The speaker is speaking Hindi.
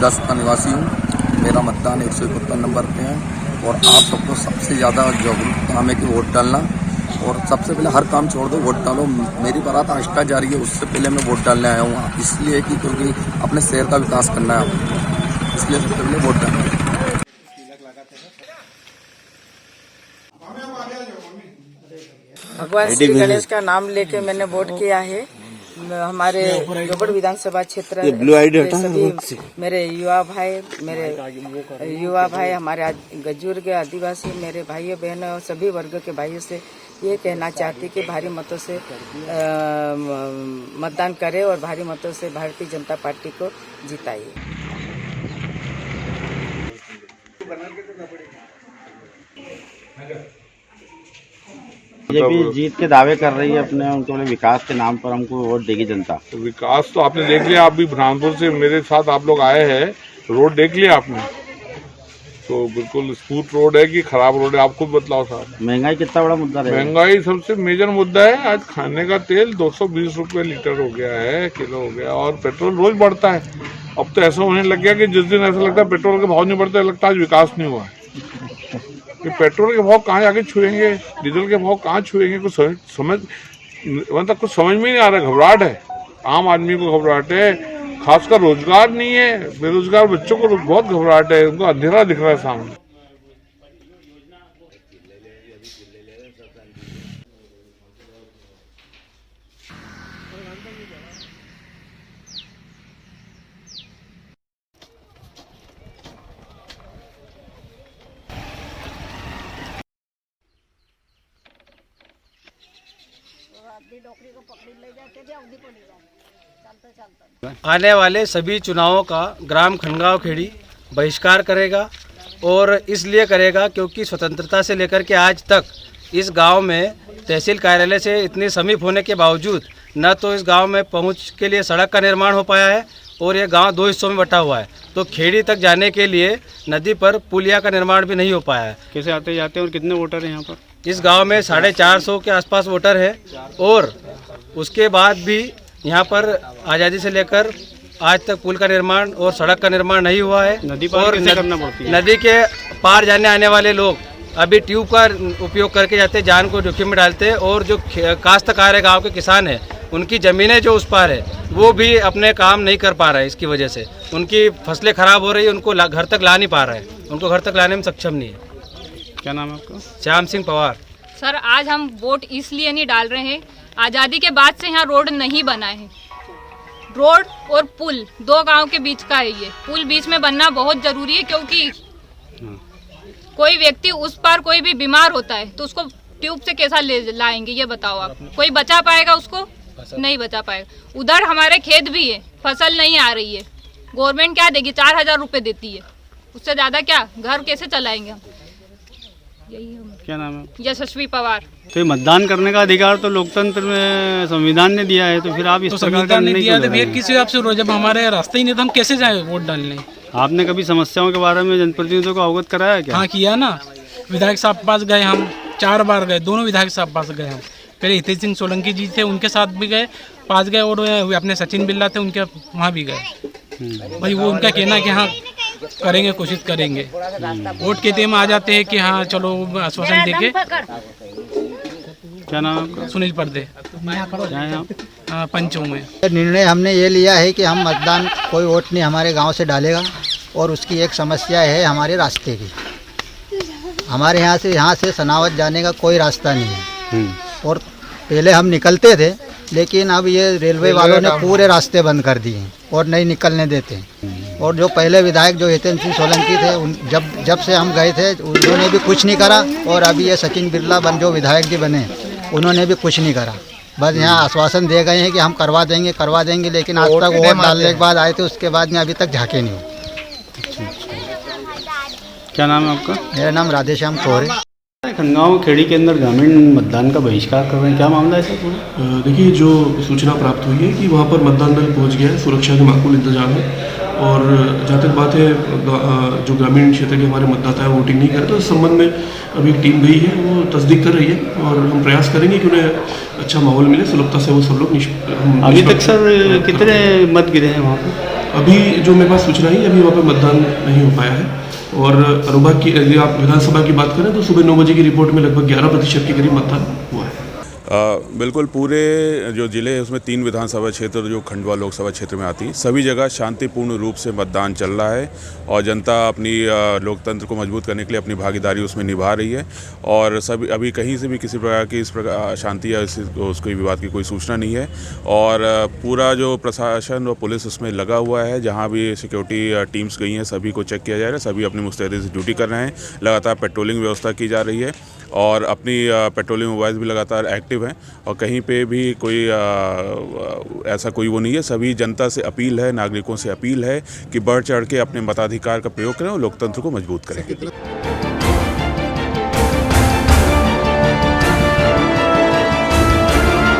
10 का निवासी हूँ। मेरा मतदान 171 नंबर पे है और आप सबको सबसे ज़्यादा जागरूक काम है कि वोट डालना। और सबसे पहले हर काम छोड़ दो, वोट डालो। मेरी बारात आष्टा जा रही है, उससे पहले मैं वोट डालने आया हूँ, इसलिए कि क्योंकि अपने शहर का विकास करना है, इसलिए सबसे पहले वोट डालना है। भगवान श्री गणेश का नाम लेके मैंने वोट किया है। हमारे जोगड़ विधानसभा क्षेत्र के सभी मेरे युवा भाई हमारे बुजुर्ग आदिवासी मेरे भाइयों बहनों और सभी वर्ग के भाइयों से ये कहना चाहती कि भारी मतों से मतदान करें और भारी मतों से भारतीय जनता पार्टी को जिताइए। बीजेपी जीत के दावे कर रही है अपने, उनके बोले विकास के नाम पर हमको वोट देगी जनता। तो विकास तो आपने देख लिया, आप भी बुरहानपुर से मेरे साथ आप लोग आए हैं, रोड देख लिया आपने, तो बिल्कुल स्मूथ रोड है कि खराब रोड है, आप खुद बतलाओ साहब। महंगाई कितना बड़ा मुद्दा है? महंगाई सबसे मेजर मुद्दा है। आज खाने का तेल 220 रुपये लीटर हो गया है, किलो हो गया, और पेट्रोल रोज बढ़ता है। अब तो ऐसा होने लग गया कि जिस दिन ऐसा लगता है पेट्रोल के भाव नहीं बढ़ता, लगता है आज विकास नहीं हुआ है। कि पेट्रोल के भाव कहाँ जाके छुएंगे, डीजल के भाव कहाँ छुएंगे, कुछ समझ मतलब कुछ समझ में नहीं आ रहा। घबराहट है, आम आदमी को घबराहट है, खासकर रोजगार नहीं है, बेरोजगार बच्चों को बहुत घबराहट है, उनको अंधेरा दिख रहा है सामने। आने वाले सभी चुनावों का ग्राम खनगांव खेड़ी बहिष्कार करेगा और इसलिए करेगा क्योंकि स्वतंत्रता से लेकर के आज तक इस गांव में तहसील कार्यालय से इतनी समीप होने के बावजूद न तो इस गांव में पहुंच के लिए सड़क का निर्माण हो पाया है और ये गांव 2 हिस्सों में बटा हुआ है, तो खेड़ी तक जाने के लिए नदी पर पुलिया का निर्माण भी नहीं हो पाया है। कैसे आते जाते हैं और कितने वोटर हैं यहाँ पर? इस गांव में 450 के आसपास वोटर है और उसके बाद भी यहाँ पर आज़ादी से लेकर आज तक पुल का निर्माण और सड़क का निर्माण नहीं हुआ है। नदी पार कैसे करना पड़ती है? नदी के पार जाने आने वाले लोग अभी ट्यूब का उपयोग करके जाते, जान को जोखिम में डालते हैं, और जो काश्तकार है गाँव के किसान हैं उनकी ज़मीनें जो उस पार है वो भी अपने काम नहीं कर पा रहे हैं। इसकी वजह से उनकी फसलें खराब हो रही है, उनको घर तक ला नहीं पा रहे हैं, उनको घर तक लाने में सक्षम नहीं है। क्या नाम है आपका? श्याम सिंह पवार। सर, आज हम वोट इसलिए नहीं डाल रहे हैं, आज़ादी के बाद से यहाँ रोड नहीं बना है। रोड और पुल 2 गांव के बीच का है, ये पुल बीच में बनना बहुत जरूरी है, क्योंकि कोई व्यक्ति उस पार कोई भी बीमार होता है तो उसको ट्यूब से कैसा ले लाएंगे, ये बताओ आप। कोई बचा पाएगा उसको? नहीं बचा पाएगा। उधर हमारे खेत भी है, फसल नहीं आ रही है, गवर्नमेंट क्या देगी? 4000 रुपये देती है, उससे ज़्यादा क्या? घर कैसे चलाएंगे हम? यही हम। क्या नाम है? यशस्वी पवार। तो ये मतदान करने का अधिकार तो लोकतंत्र में संविधान ने दिया है, तो फिर आप इस तो संविधान ने दिया तो फिर किसी आपसे जब हमारे रास्ते ही नहीं तो हम कैसे जाए वोट डालने? आपने कभी समस्याओं के बारे में जनप्रतिनिधियों को अवगत कराया क्या? हाँ, किया ना। विधायक साहब पास गए हम, 4 बार गए, दोनों विधायक साहब पास गए हम। पहले हितेश सिंह सोलंकी जी थे, उनके साथ भी गए, पास गए, और अपने सचिन बिल्ला थे, उनके वहाँ भी गए। भाई वो उनका कहना कि हाँ करेंगे, कोशिश करेंगे। वोट के टाइम आ जाते हैं कि हाँ चलो आश्वासन देके। क्या नाम है आपका? सुनील पर्दे, पंचों में। निर्णय हमने ये लिया है कि हम मतदान कोई वोट नहीं हमारे गांव से डालेगा, और उसकी एक समस्या है हमारे रास्ते की। हमारे यहाँ से सनावत जाने का कोई रास्ता नहीं है, और पहले हम निकलते थे, लेकिन अब ये रेलवे वालों ने पूरे रास्ते बंद कर दिए और नहीं निकलने देते। और जो पहले विधायक जो हितेश सिंह सोलंकी थे, जब से हम गए थे उन्होंने भी कुछ नहीं करा, और अभी ये सचिन बिरला जो विधायक जी बने उन्होंने भी कुछ नहीं करा। बस यहाँ आश्वासन दे गए हैं कि हम करवा देंगे, लेकिन आज तक वोट डालने के बाद आए थे, उसके बाद में अभी तक झाँके नहीं। क्या नाम है आपका? मेरा नाम राधेश्याम कोहरे। खनगांव खेड़ी के अंदर ग्रामीण मतदान का बहिष्कार कर रहे हैं, क्या मामला है सर? देखिए, जो सूचना प्राप्त हुई है कि वहाँ पर मतदान दल पहुँच गया है, सुरक्षा के माकूल इंतजाम है, और जहाँ तक बात है जो ग्रामीण क्षेत्र के हमारे मतदाता है वोटिंग नहीं कर रहे, तो इस संबंध में अभी एक टीम गई है, वो तस्दीक कर रही है, और हम प्रयास करेंगे कि उन्हें अच्छा माहौल मिले, सुलभता से वो सब लोग। अभी तक सर कितने मत गिरे हैं वहाँ पर? अभी जो मेरे पास सूचना है अभी वहाँ पे मतदान नहीं हो पाया है। और अनुभाग की यदि आप विधानसभा की बात करें तो सुबह 9 बजे की रिपोर्ट में लगभग 11% के करीब मतदान हुआ है। बिल्कुल पूरे जो ज़िले हैं उसमें 3 विधानसभा क्षेत्र जो खंडवा लोकसभा क्षेत्र में आती है, सभी जगह शांतिपूर्ण रूप से मतदान चल रहा है और जनता अपनी लोकतंत्र को मजबूत करने के लिए अपनी भागीदारी उसमें निभा रही है। और सभी अभी कहीं से भी किसी प्रकार की इस प्रकार अशांति या उसके विवाद की कोई सूचना नहीं है। और पूरा जो प्रशासन और पुलिस उसमें लगा हुआ है, जहाँ भी सिक्योरिटी टीम्स गई हैं सभी को चेक किया जा रहा है, सभी अपनी मुस्तैदी से ड्यूटी कर रहे हैं। लगातार पेट्रोलिंग व्यवस्था की जा रही है और अपनी पेट्रोलिंग मोबाइल भी लगातार एक्टिव हैं और कहीं पे भी कोई ऐसा कोई वो नहीं है। सभी जनता से अपील है, नागरिकों से अपील है कि बढ़ चढ़ के अपने मताधिकार का प्रयोग करें और लोकतंत्र को मजबूत करें।